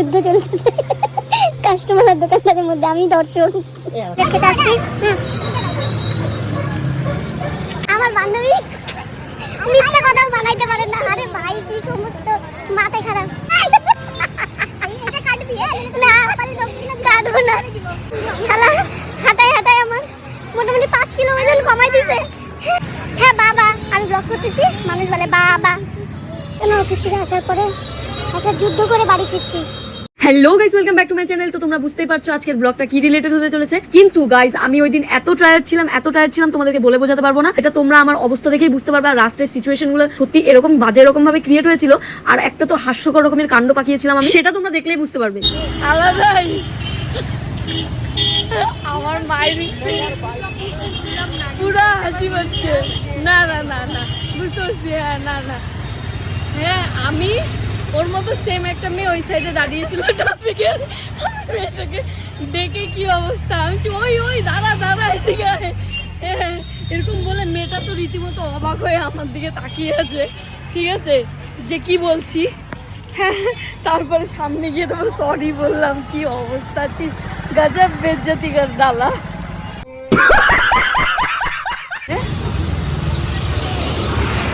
যুদ্ধ চলতেছে কাস্টমার আর দোকানদারের মধ্যে। আমি দর্শক দেখতে আসছি। আমার বান্ধবী মিথ্যা কথাও বানাইতে পারে না। আরে ভাই কি সমস্ত মাথায় খারাপ। এটা কাট দিয়ে না কাটবো না। শালা হাঁটায় হাঁটায় আমার মোটামুটি 5 কিলো ওজন কমাই দিছে। হ্যাঁ বাবা, আমি ব্লগ করতেছি, মানুষ বলে বাবা। কেন অফিস থেকে আসার পরে একটা যুদ্ধ করে বাড়ি ফিরছি। Hello guys, welcome back to my channel. তো তোমরা বুঝতেই পারছো আজকের ব্লগটা কি রিলেটেড হতে চলেছে। কিন্তু গাইস আমি ওই দিন এত টায়ার্ড ছিলাম তোমাদেরকে বলে বোঝাতে পারবো না। এটা তোমরা আমার অবস্থা দেখেই বুঝতে পারবে। আর রাস্টের সিচুয়েশন গুলো সত্যি এরকম বাজে এরকম ভাবে ক্রিয়েট হয়েছিল। আর একটা তো হাস্যকর রকমের কাণ্ড পাকিয়েছিলাম আমি, সেটা তোমরা দেখলেই বুঝতে পারবে। আলাদাই আমার মায়ের পুরো হাসি পাচ্ছে। না না না না বুঝতে পারছি। হ্যাঁ না না হ্যাঁ আমি ওর মতো সেম একটা মেয়ে ওই সাইডে দাঁড়িয়েছিল ট্রাফিকে। মেয়েটাকে দেখে কি অবস্থা, আমি ওই ওই দাঁড়া দাঁড়া এদিকে এরকম বলে মেয়েটা তো রীতিমতো অবাক হয়ে আমার দিকে তাকিয়ে আছে। ঠিক আছে যে কি বলছি। হ্যাঁ তারপরে সামনে গিয়ে তোমার সরি বললাম। কি অবস্থা ছিল, গজব বেজ্জতি কর ডালা।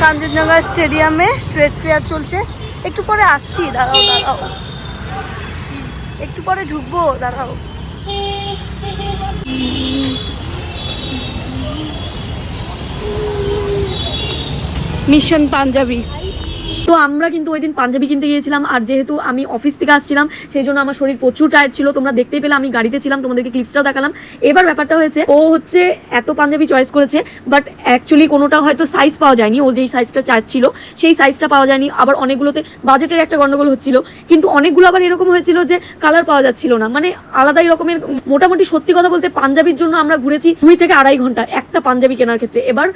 কাঞ্চনজঙ্ঘা স্টেডিয়ামে ট্রেড ফেয়ার চলছে। একটু পরে আসছি, দাঁড়াও দাঁড়াও, একটু পরে ঢুকবো, দাঁড়াও। মিশন পাঞ্জাবি। তো আমরা কিন্তু ওই দিন পাঞ্জাবি কিনতে গিয়েছিলাম। আর যেহেতু আমি অফিস থেকে আসছিলাম সেই জন্য আমার শরীর প্রচুর টায়ার্ড ছিল। তোমরা দেখতেই পেলে আমি গাড়িতে ছিলাম, তোমাদেরকে ক্লিপসটাও দেখালাম। এবার ব্যাপারটা হয়েছে, ও হচ্ছে এত পাঞ্জাবি চয়েস করেছে, বাট অ্যাকচুয়ালি কোনোটা হয়তো সাইজ পাওয়া যায়নি। ও যেই সাইজটা চাচ্ছিল সেই সাইজটা পাওয়া যায়নি। আবার অনেকগুলোতে বাজেটের একটা গন্ডগোল হচ্ছিল। কিন্তু অনেকগুলো আবার এরকম হয়েছিল যে কালার পাওয়া যাচ্ছিল না, মানে আলাদাই রকমের। মোটামুটি সত্যি কথা বলতে পাঞ্জাবির জন্য আমরা ঘুরেছি 2 থেকে 2.5 ঘন্টা একটা পাঞ্জাবি কেনার ক্ষেত্রে। এবার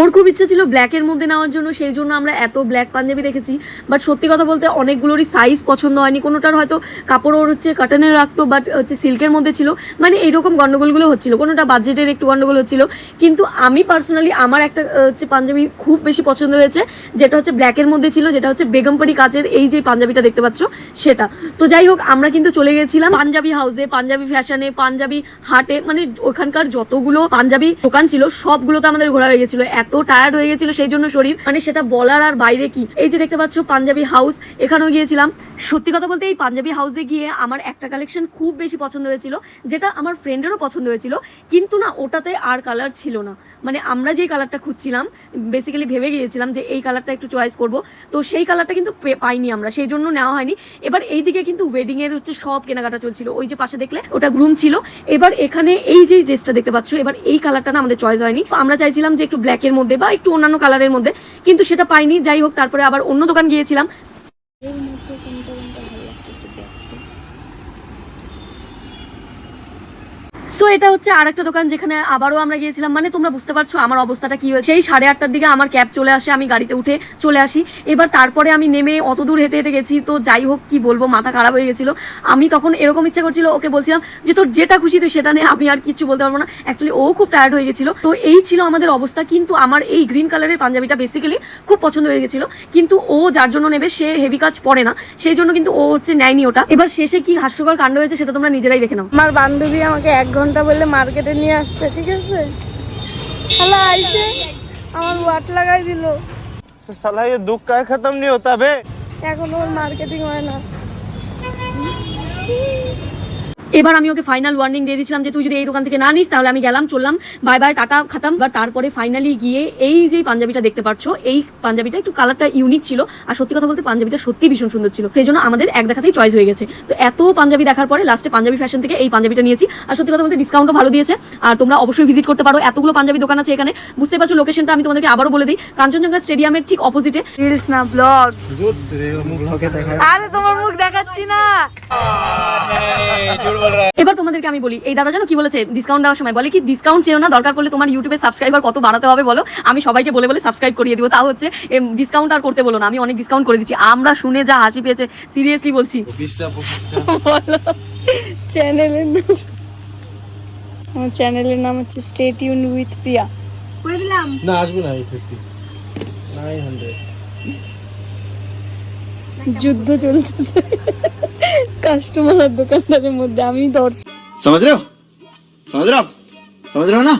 ওর খুব ইচ্ছা ছিল ব্ল্যাকের মধ্যে নেওয়ার জন্য, সেই জন্য আমরা এত ব্ল্যাক পাঞ্জাবি দেখেছি। বাট সত্যি কথা বলতে অনেকগুলোরই সাইজ পছন্দ হয়নি। কোনোটার হয়তো কাপড় ওর হচ্ছে কাটানের রাখতো, বাট হচ্ছে সিল্কের মধ্যে ছিল। মানে এইরকম গন্ডগোলগুলো হচ্ছিল। কোনোটা বাজেটের একটু গন্ডগোল হচ্ছিল। কিন্তু আমি পার্সোনালি আমার একটা হচ্ছে পাঞ্জাবি খুব বেশি পছন্দ হয়েছে, যেটা হচ্ছে ব্ল্যাকের মধ্যে ছিল, যেটা হচ্ছে বেগমপাড়ি কাচের এই যে পাঞ্জাবিটা দেখতে পাচ্ছ সেটা। তো যাই হোক আমরা কিন্তু চলে গেছিলাম পাঞ্জাবি হাউসে, পাঞ্জাবি ফ্যাশনে, পাঞ্জাবি হাটে। মানে ওখানকার যতগুলো পাঞ্জাবি দোকান ছিল সবগুলোতে আমাদের ঘোরা হয়ে গেছিল। এত টায়ার্ড হয়ে গেছিল সেই জন্য শরীর, মানে সেটা বলার আর বাইরে কি। এই যে দেখতে পাচ্ছ পাঞ্জাবি হাউস, এখানেও গিয়েছিলাম। সত্যি কথা বলতে এই পাঞ্জাবি হাউসে গিয়ে আমার একটা কালেকশন খুব বেশি পছন্দ হয়েছিল, যেটা আমার ফ্রেন্ডেরও পছন্দ হয়েছিল। কিন্তু না ওটাতে আর কালার ছিল না। মানে আমরা যেই কালারটা খুঁজছিলাম, বেসিক্যালি ভেবে গিয়েছিলাম যে এই কালারটা একটু চয়েস করব, তো সেই কালারটা কিন্তু পাইনি আমরা, সেই জন্য নেওয়া হয়নি। এবার এইদিকে কিন্তু ওয়েডিংয়ের হচ্ছে সব কেনাকাটা চলছিল। ওই যে পাশে দেখলে ওটা গ্রুম ছিল। এবার এখানে এই যে ড্রেসটা দেখতে পাচ্ছ, এবার এই কালারটা না আমাদের চয়েস হয়নি। আমরা চাইছিলাম যে একটু ব্ল্যাকের মধ্যে বা একটু অন্যান্য কালারের মধ্যে, কিন্তু সেটা পাইনি। যাই হোক তারপরে আবার অন্য দোকান গিয়েছিলাম। সো এটা হচ্ছে আরেকটা দোকান যেখানে আবারও আমরা গিয়েছিলাম। মানে তোমরা বুঝতে পারছো আমার অবস্থাটা কি হয়েছে। সেই 8:30টার দিকে আমার ক্যাব চলে আসে, আমি গাড়িতে উঠে চলে আসি। এবার তারপরে আমি নেমে অত দূর হেঁটে হেঁটে গেছি। তো যাই হোক কি বলবো, মাথা খারাপ হয়ে গেছিলো। আমি তখন এরকম ইচ্ছা করছিল, ওকে বলছিলাম যে তোর যেটা খুশি তুই সেটা নে, আমি আর কিছু বলতে পারবো না। অ্যাকচুয়ালি ও খুব টায়ার্ড হয়ে গেছিলো। তো এই ছিল আমাদের অবস্থা। কিন্তু আমার এই গ্রিন কালারের পাঞ্জাবিটা বেসিক্যালি খুব পছন্দ হয়ে গেছিলো। কিন্তু ও যার জন্য নেবে সে হেভি কাজ পরে না, সেই জন্য কিন্তু ও হচ্ছে নেয়নি ওটা। এবার শেষে কি হাস্যকর কাণ্ড হয়েছে সেটা তোমরা নিজেরাই দেখে নাও। আমার বান্ধবী আমাকে 1 ঘন্টা বললে মার্কেটে নিয়ে আসছে, ঠিক আছে। শালা আইছে আমার ওয়াট লাগাই দিল। साला ये दुख का खत्म नहीं होता बे। এখন ওর মার্কেটিং হয় না। এবার আমি ওকে ফাইনাল ওয়ার্নিং দিয়ে দিয়েছিলাম যে তুই যদি এই দোকান থেকে না নিস তাহলে আমি গেলাম, চললাম, বাই বাই, টাটা, খাতাম। এবার তারপরে ফাইনালি গিয়ে এই যে পাঞ্জাবিটা দেখতে পাচ্ছ, এই পাঞ্জাবিটা একটু কালারটা ইউনিক ছিল। আর সত্যি কথা বলতে পাঞ্জাবিটা সত্যি ভীষণ সুন্দর ছিল, সেই জন্য আমাদের এক দেখাতেই চয়েস হয়ে গেছে। তো এত পাঞ্জাবি দেখার পরে লাস্টে পাঞ্জাবি ফ্যাশন থেকে এই পাঞ্জাবিটা নিয়েছি। আর সত্যি কথা বলতে ডিসকাউন্টও ভালো দিয়েছে। আর তোমরা অবশ্যই ভিজিট করতে পারো, এতগুলো পাঞ্জাবি দোকান আছে এখানে। বুঝতে পারছো লোকেশনটা আমি তোমাদেরকে আবারও বলে দিই, কাঞ্চনজঙ্ঘা স্টেডিয়ামের ঠিক অপোজিটে। রিলস না ব্লগ। আরে তোমার মুখ দেখাচ্ছি না। এবার তোমাদেরকে আমি বলি, এই দাদা জানো কি বলেছে ডিসকাউন্ট দেওয়ার সময়? বলে কি ডিসকাউন্ট চেও না, দরকার পড়লে তোমার ইউটিউবে সাবস্ক্রাইবার কত বাড়াতে হবে বলো, আমি সবাইকে বলে বলে সাবস্ক্রাইব করিয়ে দিব। তাও হচ্ছে ডিসকাউন্ট আর করতে বলো না, আমি অনেক ডিসকাউন্ট করে দিচ্ছি। আমরা শুনে যা হাসি পেয়েছে, সিরিয়াসলি বলছি। আমার চ্যানেলের নাম হচ্ছে স্টে টিউন উইথ প্রিয়া। করে দিলাম না, আসবে না 50 900 যুদ্ধ চলতেছে কাস্টমার আর দোকানদারের মধ্যে। আমি দর্শক। समझ रहे हो समझ रहे हो ना।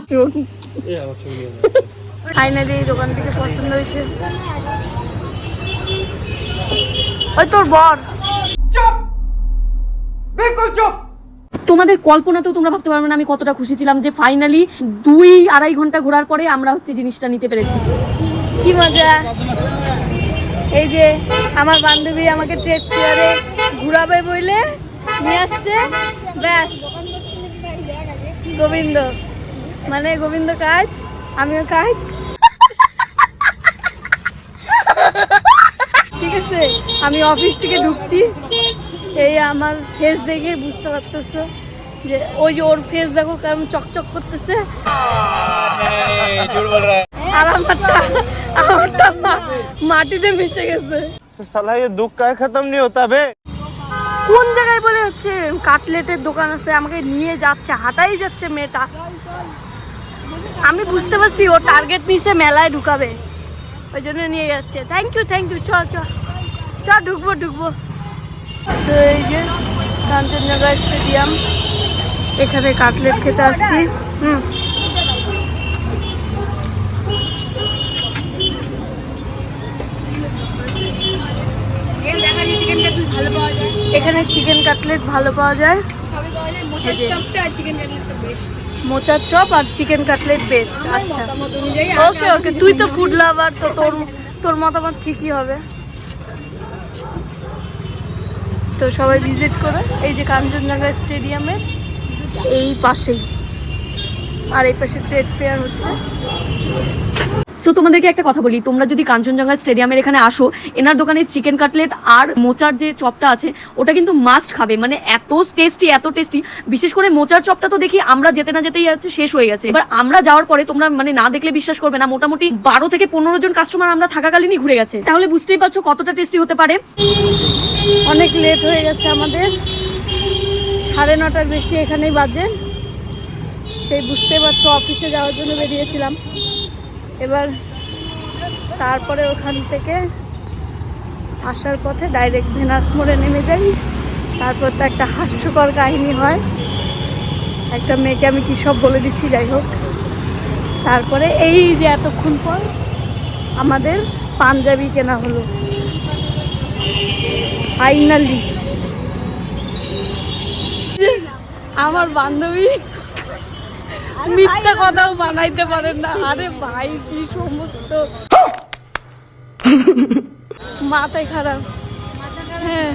ফাইনালি এই দোকান থেকে পছন্দ হয়েছে। ওই তোর বর। তোমাদের কল্পনাতেও তোমরা ভাবতে পারবে না আমি কতটা খুশি ছিলাম যে ফাইনালি 2-2.5 ঘন্টা ঘোরার পরে আমরা হচ্ছে জিনিসটা নিতে পেরেছি। কি মজা। এই যে আমার বান্ধবী আমাকে ট্রেড ফেয়ারে ঘুরাবে বলে নিয়ে আসছে। ব্যাস গোবিন্দ মানে গোবিন্দ কাজ, আমিও কাজ। ঠিক আছে, আমি অফিস থেকে ঢুকছি, এই আমার ফেস দেখে বুঝতে পারতেছো যে ওই যে ওর ফেস দেখো কেমন চকচক করতেছে, আর আমারটা মাটিতে মিশে গেছে। साला ये दुख का खत्म नहीं होता बे। কোন জায়গায় বলে হচ্ছে কাটলেটের দোকান আছে, আমাকে নিয়ে যাচ্ছে, হাঁটাই যাচ্ছে মেয়েটা। আমি বুঝতে পারছি ও টার্গেট নিছে মেলায় ঢুকাবে, ওই জন্য নিয়ে যাচ্ছে। থ্যাংক ইউ চ চ চ ঢুকবো। তো এই যে কাঞ্চনজঙ্ঘা স্টেডিয়াম, এখানে কাটলেট খেতে আসছি। এখানে চিকেন কাটলেট ভালো পাওয়া যায়, মোচার চপ আর চিকেন কাটলেট বেস্ট। আচ্ছা ওকে, তুই তো ফুড লাভার, তো তোর মতামত ঠিকই হবে। তো সবাই ভিজিট করে এই যে কাঞ্চনজঙ্ঘা স্টেডিয়ামের এই পাশেই, আর এই পাশে ট্রেড ফেয়ার হচ্ছে। সো তোমাদেরকে একটা কথা বলি, তোমরা যদি কাঞ্চনজঙ্ঘা স্টেডিয়ামের এখানে আসো, এনার দোকানে চিকেন কাটলেট আর মোচার যে চপটা আছে ওটা কিন্তু মাস্ট খাবে, মানে এত টেস্টি। বিশেষ করে মোচার চপটা তো দেখি আমরা যেতে না যেতেই যাচ্ছে শেষ হয়ে গেছে। এবার আমরা যাওয়ার পরে তোমরা মানে না দেখলে বিশ্বাস করবে না, মোটামুটি 12 থেকে 15 জন কাস্টমার আমরা থাকাকালীনই ঘুরে গেছে। তাহলে বুঝতেই পারছো কতটা টেস্টি হতে পারে। অনেক লেট হয়ে গেছে আমাদের, 9:30টার বেশি এখানেই বাজে। সেই বুঝতেই পারছো অফিসে যাওয়ার জন্য বেরিয়েছিলাম। এবার তারপরে ওখান থেকে আসার পথে ডাইরেক্ট ভেনাস মোড়ে নেমে যাই। তারপর তো একটা হাস্যকর কাহিনী হয়, একটা মেয়েকে আমি কী সব বলে দিচ্ছি, যাই হোক। তারপরে এই যে এতক্ষণ পর আমাদের পাঞ্জাবি কেনা হলো ফাইনালি। আমার বান্ধবী মিথ্যা কথাও বানাইতে পারেন না। আরে ভাই কি সমস্ত মাথায় খারাপ। হ্যাঁ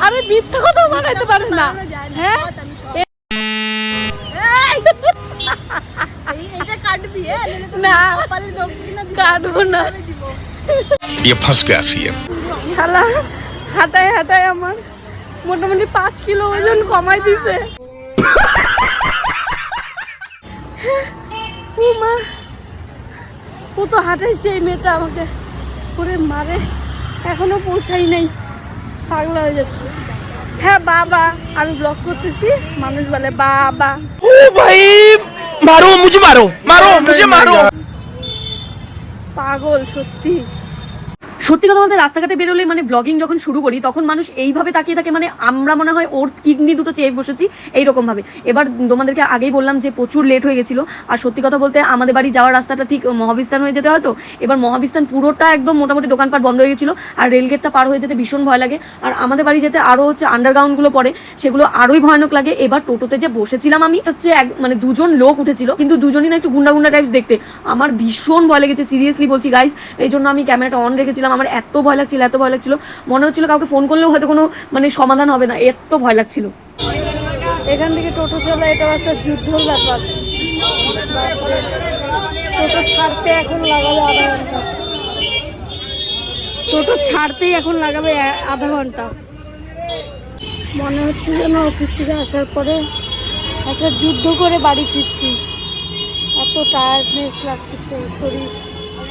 আরে মিথ্যা কথাও বানাইতে পারেন না। হ্যাঁ না কাটবো না, শালা হাঁটায় আমার মোটামুটি 5 কিলো ওজন কমাই দিছে। ও মা, ও তো হাঁটাইছে এই মেয়েটা আমাকে করে মারে, এখনো পৌঁছাই নাই, পাগলা হয়ে যাচ্ছে। হ্যাঁ বাবা, আমি ব্লগ করতেছি, মানুষ বলে বাবা। ও ভাই মারো মুঝে, মারো পাগল। সত্যি কথা বলতে রাস্তাঘাটে বেরোলে মানে ব্লগিং যখন শুরু করি তখন মানুষ এইভাবে তাকিয়ে থাকে, মানে আমরা মনে হয় ওর কিডনি দুটো চেয়ে বসেছি এইরকম ভাবে। এবার তোমাদেরকে আগেই বললাম যে প্রচুর লেট হয়ে গেছিলো। আর সত্যি কথা বলতে আমাদের বাড়ি যাওয়ার রাস্তাটা ঠিক মহাবিস্তান হয়ে যেতে হয়তো, এবার মহাবিস্তান পুরোটা একদম মোটামুটি দোকানপাট বন্ধ হয়ে গেছিলো, আর রেলগেটটা পার হয়ে যেতে ভীষণ ভয় লাগে। আর আমাদের বাড়ি যেতে আরও হচ্ছে আন্ডারগ্রাউন্ডগুলো পড়ে, সেগুলো আরোই ভয়ানক লাগে। এবার টোটোতে যে বসেছিলাম আমি হচ্ছে মানে 2 জন লোক উঠেছিল, কিন্তু দুজনই না একটু গুন্ডা টাইপস দেখতে। আমার ভীষণ ভয় লেগেছে, সিরিয়াসলি বলছি গাইজ। এই জন্য আমি ক্যামেরাটা অন রেখেছিলাম। আমার এত ভয় লাগছিল, মনে হচ্ছিল কাউকে ফোন করলেও হয়তো কোনো মানে সমাধান হবে না, এত ভয় লাগছিল। এখান থেকে টোটো চলা এটাও একটা যুদ্ধর ব্যাপার। টোটো ছাড়তে এখন লাগাবে আধা ঘন্টা, টোটো ছাড়তেই এখন লাগাবে আধা ঘন্টা। মনে হচ্ছে যেন অফিস থেকে আসার পরে একটা যুদ্ধ করে বাড়ি ফিরছি, এত টায়ার্ডনেস লাগতেছে, শরীর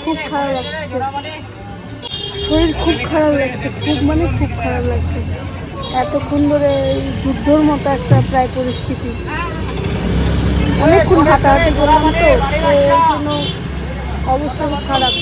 খুব খারাপ লাগছে, খুব খারাপ লাগছে। এতক্ষণ ধরে যুদ্ধর মতো একটা প্রায় পরিস্থিতি, অনেকক্ষণ হাঁটাহাঁটি করলাম তো, ওই জন্য অবস্থা খুব খারাপ।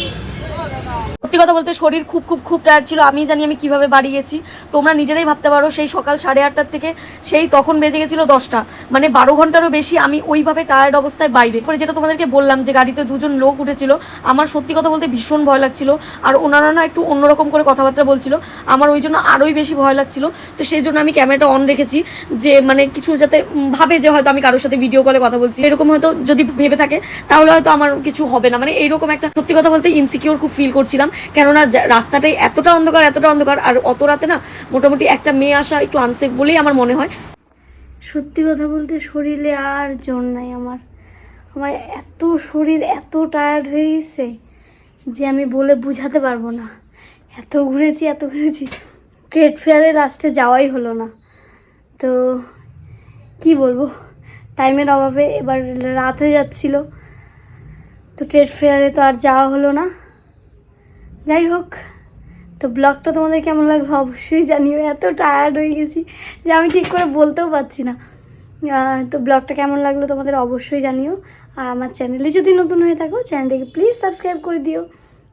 সত্যি কথা বলতে শরীর খুব খুব খুব টায়ার্ড ছিল। আমি জানি আমি কিভাবে বাড়ি গেছি, তোমরা নিজেরাই ভাবতে পারো। সেই সকাল 8:30টার থেকে সেই তখন বেজে গেছিলো 10টা, মানে 12 ঘন্টারও বেশি আমি ওইভাবে টায়ার্ড অবস্থায় বাইরে। পরে যেটা তোমাদেরকে বললাম যে গাড়িতে 2জন লোক উঠেছিল, আমার সত্যি কথা বলতে ভীষণ ভয় লাগছিল। আর ওনারা না একটু অন্যরকম করে কথাবার্তা বলছিল, আমার ওই জন্য আরোই বেশি ভয় লাগছিল। তো সেই জন্য আমি ক্যামেরাটা অন রেখেছি, যে মানে কিছু যাতে ভাবে যে হয়তো আমি কারোর সাথে ভিডিও কলে কথা বলছি, এরকম হয়তো যদি ভেবে থাকে তাহলে হয়তো আমার কিছু হবে না। মানে এইরকম একটা সত্যি কথা বলতে ইনসিকিউর খুব ফিল করছিলাম, কেননা রাস্তাটাই এতটা অন্ধকার আর অত রাতে না মোটামুটি একটা মেয়ে আসা একটু আনসেফ বলেই আমার মনে হয়। সত্যি কথা বলতে শরীরে আর জোর নাই আমার এত শরীর এত টায়ার্ড হয়ে গেছে যে আমি বলে বুঝাতে পারবো না। এত ঘুরেছি ট্রেড ফেয়ারে লাস্টে যাওয়াই হলো না। তো কি বলবো, টাইমের অভাবে এবার রাত হয়ে যাচ্ছিল, তো ট্রেড ফেয়ারে তো আর যাওয়া হলো না। যাই হোক, তো ব্লগটা তোমাদের কেমন লাগবে অবশ্যই জানিও। এত টায়ার্ড হয়ে গেছি যে আমি ঠিক করে বলতেও পারছি না। তো ব্লগটা কেমন লাগলো তোমাদের অবশ্যই জানিও। আর আমার চ্যানেলে যদি নতুন হয়ে থাকো চ্যানেলটাকে প্লিজ সাবস্ক্রাইব করে দিও।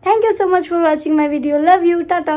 Thank you so much for watching my video. Love you, tata.